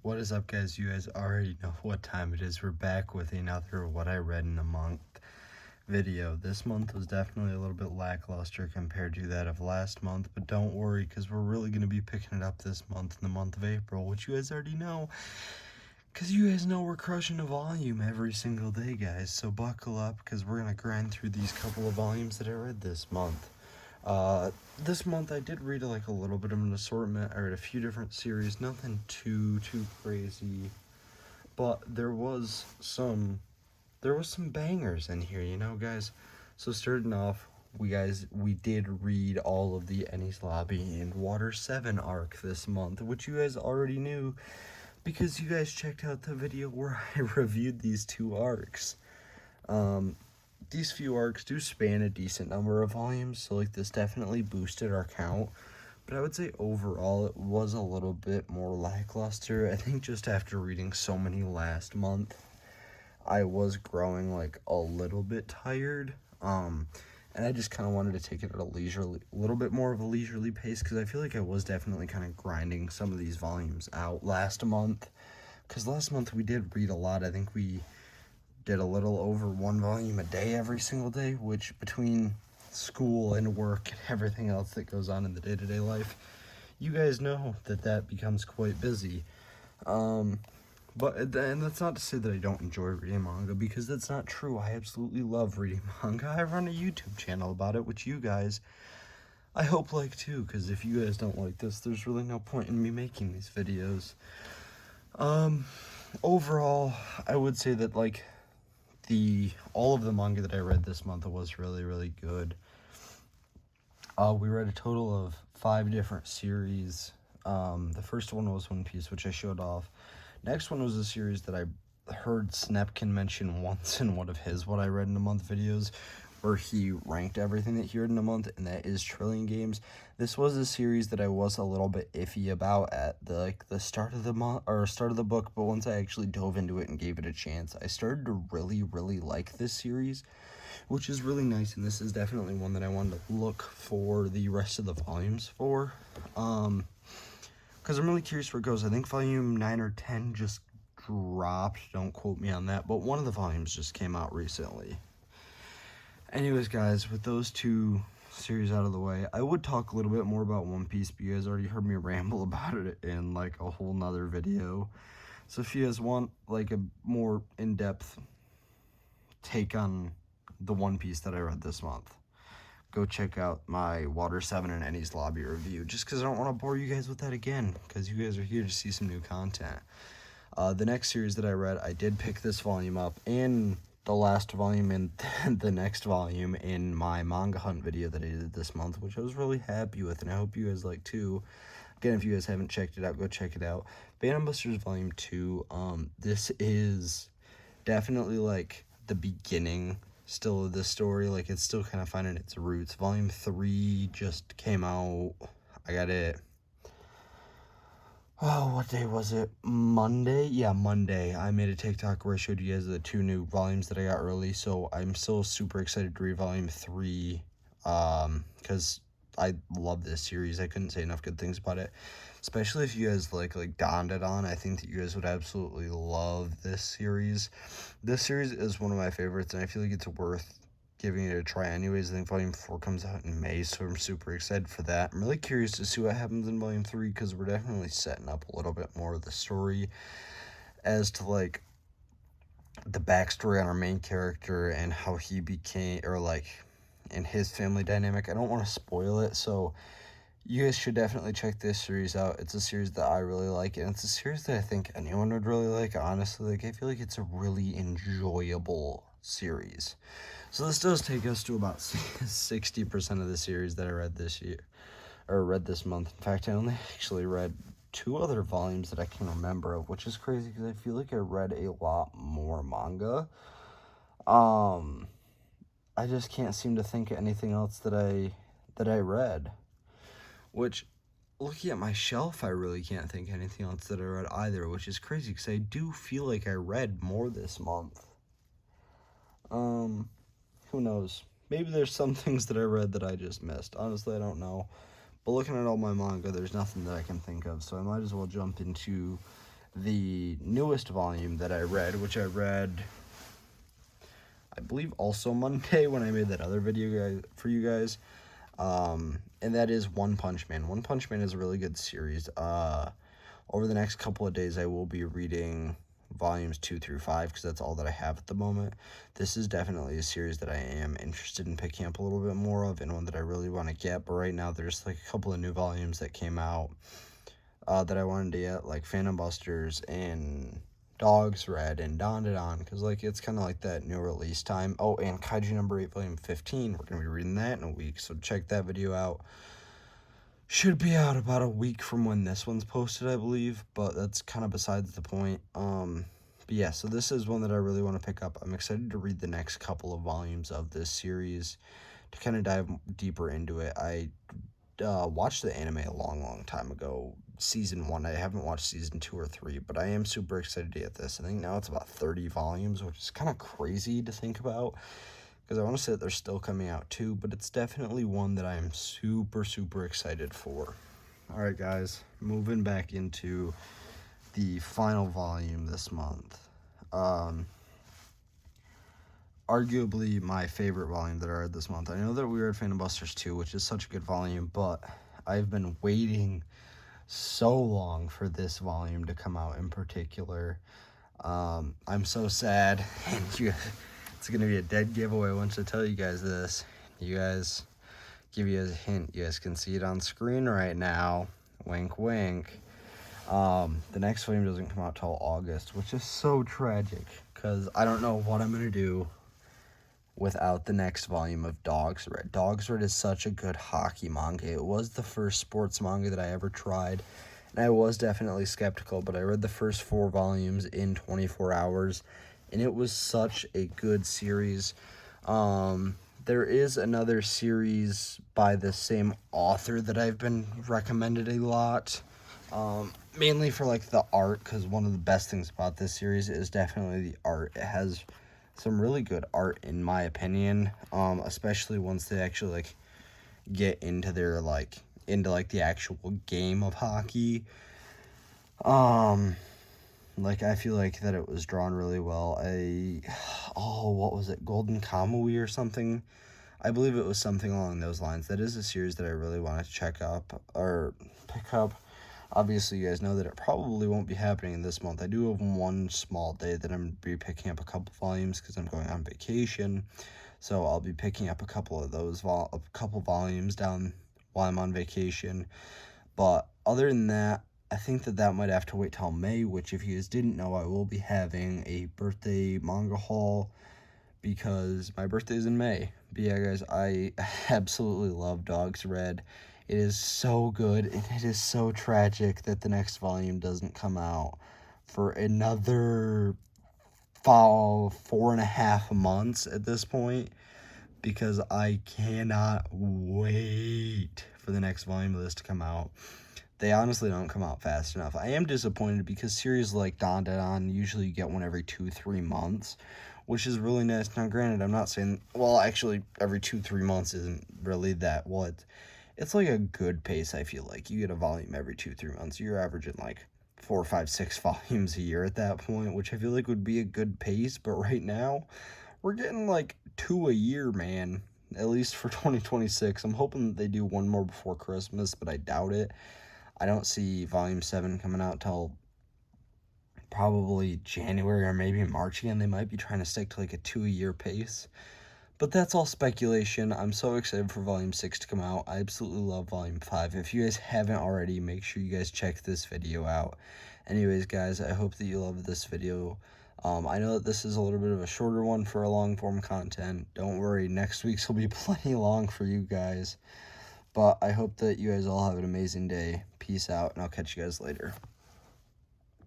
What is up, guys? You guys already know what time it is. We're back with another What I Read in a Month video. This month was definitely a little bit lackluster compared to that of last month, but don't worry, because we're really going to be picking it up this month, in the month of April, which you guys already know, because you guys know we're crushing a volume every single day, guys. So buckle up, because we're going to grind through these couple of volumes that I read this month. This month I did read like a little bit of an assortment. I read a few different series, nothing too crazy, but there was some bangers in here, you know, guys. So starting off, we did read all of the Enies Lobby and Water 7 arc this month, which you guys already knew because you guys checked out the video where I reviewed these two arcs. These few arcs do span a decent number of volumes, so like this definitely boosted our count, but I would say overall it was a little bit more lackluster. I think just after reading so many last month, I was growing like a little bit tired, and I just kind of wanted to take it at a little bit more of a leisurely pace, because I feel like I was definitely kind of grinding some of these volumes out last month, because last month we did read a lot. I think we did a little over one volume a day every single day, which between school and work and everything else that goes on in the day-to-day life, you guys know that becomes quite busy. And that's not to say that I don't enjoy reading manga, because that's not true. I absolutely love reading manga. I run a YouTube channel about it, which you guys, I hope, like too, because if you guys don't like this, there's really no point in me making these videos. Overall, I would say that like all of the manga that I read this month was really good. We read a total of 5 different series. The first one was One Piece, which I showed off. Next one was a series that I heard Snepkin mention once in one of his What I Read in a Month videos, where he ranked everything that he read in a month, and that is Trillion Games. This was a series that I was a little bit iffy about at the start of the month, or start of the book, but once I actually dove into it and gave it a chance, I started to really like this series, which is really nice, and this is definitely one that I wanted to look for the rest of the volumes for, because I'm really curious where it goes. I think volume 9 or 10 just dropped, don't quote me on that, but one of the volumes just came out recently. Anyways, guys, with those two series out of the way, I would talk a little bit more about One Piece, but you guys already heard me ramble about it in like a whole nother video. So if you guys want like a more in-depth take on the One Piece that I read this month, go check out my Water 7 and Enies Lobby review, just because I don't want to bore you guys with that again, because you guys are here to see some new content. The next series that I read, I did pick this volume up and the last volume and the next volume in my manga hunt video that I did this month, which I was really happy with, and I hope you guys like too. Again, if you guys haven't checked it out, go check it out. Band Busters Volume 2, this is definitely like the beginning still of the story. Like, it's still kind of finding its roots. Volume 3 just came out. I got it. Oh, what day was it? Monday? Yeah, Monday. I made a TikTok where I showed you guys the 2 new volumes that I got early, so I'm still super excited to read Volume 3, because I love this series. I couldn't say enough good things about it, especially if you guys like Dandadan. I think that you guys would absolutely love this series. This series is one of my favorites, and I feel like it's worth giving it a try anyways. I think Volume 4 comes out in May, so I'm super excited for that. I'm really curious to see what happens in Volume 3, because we're definitely setting up a little bit more of the story as to, like, the backstory on our main character and how he became, or, like, in his family dynamic. I don't want to spoil it, so you guys should definitely check this series out. It's a series that I really like, and it's a series that I think anyone would really like, honestly. Like, I feel like it's a really enjoyable series. So this does take us to about 60% of the series that I read this year, or read this month. In fact, I only actually read 2 other volumes that I can remember of, which is crazy, because I feel like I read a lot more manga. I just can't seem to think of anything else that I read. Which, looking at my shelf, I really can't think of anything else that I read either, which is crazy, because I do feel like I read more this month. Who knows? Maybe there's some things that I read that I just missed. Honestly, I don't know. But looking at all my manga, there's nothing that I can think of, so I might as well jump into the newest volume that I read, which I read, I believe, also Monday when I made that other video for you guys. And that is One Punch Man. One Punch Man is a really good series. Over the next couple of days, I will be reading volumes 2 through 5 because that's all that I have at the moment. This is definitely a series that I am interested in picking up a little bit more of, and one that I really want to get. But right now, there's like a couple of new volumes that came out that I wanted to get, like Phantom Busters and Dogs Red and Dandadan, because like it's kind of like that new release time. Oh, and Kaiju number 8 volume 15, we're gonna be reading that in a week, so check that video out. Should be out about a week from when this one's posted, I believe, but that's kind of besides the point. But yeah, so this is one that I really want to pick up. I'm excited to read the next couple of volumes of this series to kind of dive deeper into it. I watched the anime a long time ago, season 1. I haven't watched season 2 or 3, but I am super excited to get this. I think now it's about 30 volumes, which is kind of crazy to think about, because I want to say that they're still coming out too, but it's definitely one that I am super excited for. All right, guys, moving back into the final volume this month. Arguably my favorite volume that I read this month. I know that we read Phantom Busters 2, which is such a good volume, but I've been waiting so long for this volume to come out in particular. I'm so sad, and it's going to be a dead giveaway once I tell you guys this. You guys, give you a hint, you guys can see it on screen right now. Wink, wink. The next volume doesn't come out till August, which is so tragic, because I don't know what I'm going to do without the next volume of Dogs Red. Dogs Red is such a good hockey manga. It was the first sports manga that I ever tried, and I was definitely skeptical, but I read the first 4 volumes in 24 hours, and it was such a good series. There is another series by the same author that I've been recommended a lot, mainly for like the art, because one of the best things about this series is definitely the art. It has some really good art, in my opinion, especially once they actually like get into their the actual game of hockey. Like, I feel like that it was drawn really well. What was it, Golden Kamui or something? I believe it was something along those lines. That is a series that I really want to check up or pick up. Obviously, you guys know that it probably won't be happening this month. I do have one small day that I'm going to be picking up a couple volumes because I'm going on vacation. So I'll be picking up a couple of those, volumes down while I'm on vacation. But other than that, I think that might have to wait till May, which, if you guys didn't know, I will be having a birthday manga haul because my birthday is in May. But yeah, guys, I absolutely love Dogs Red. It is so good, and it is so tragic that the next volume doesn't come out for another 4.5 months at this point, because I cannot wait for the next volume of this to come out. They honestly don't come out fast enough. I am disappointed because series like Dandadan, usually you get one every 2-3 months, which is really nice. Now, granted, I'm not saying, well, actually, every 2-3 months isn't really that. Well, it's like a good pace, I feel like. You get a volume every 2-3 months. You're averaging like 4, 5, 6 volumes a year at that point, which I feel like would be a good pace. But right now, we're getting like 2 a year, man, at least for 2026. I'm hoping that they do one more before Christmas, but I doubt it. I don't see volume 7 coming out till probably January or maybe March again. They might be trying to stick to like a 2 a year pace. But that's all speculation. I'm so excited for volume 6 to come out. I absolutely love volume 5. If you guys haven't already, make sure you guys check this video out. Anyways, guys, I hope that you loved this video. I know that this is a little bit of a shorter one for a long form content. Don't worry, next week's will be plenty long for you guys. But I hope that you guys all have an amazing day. Peace out, and I'll catch you guys later.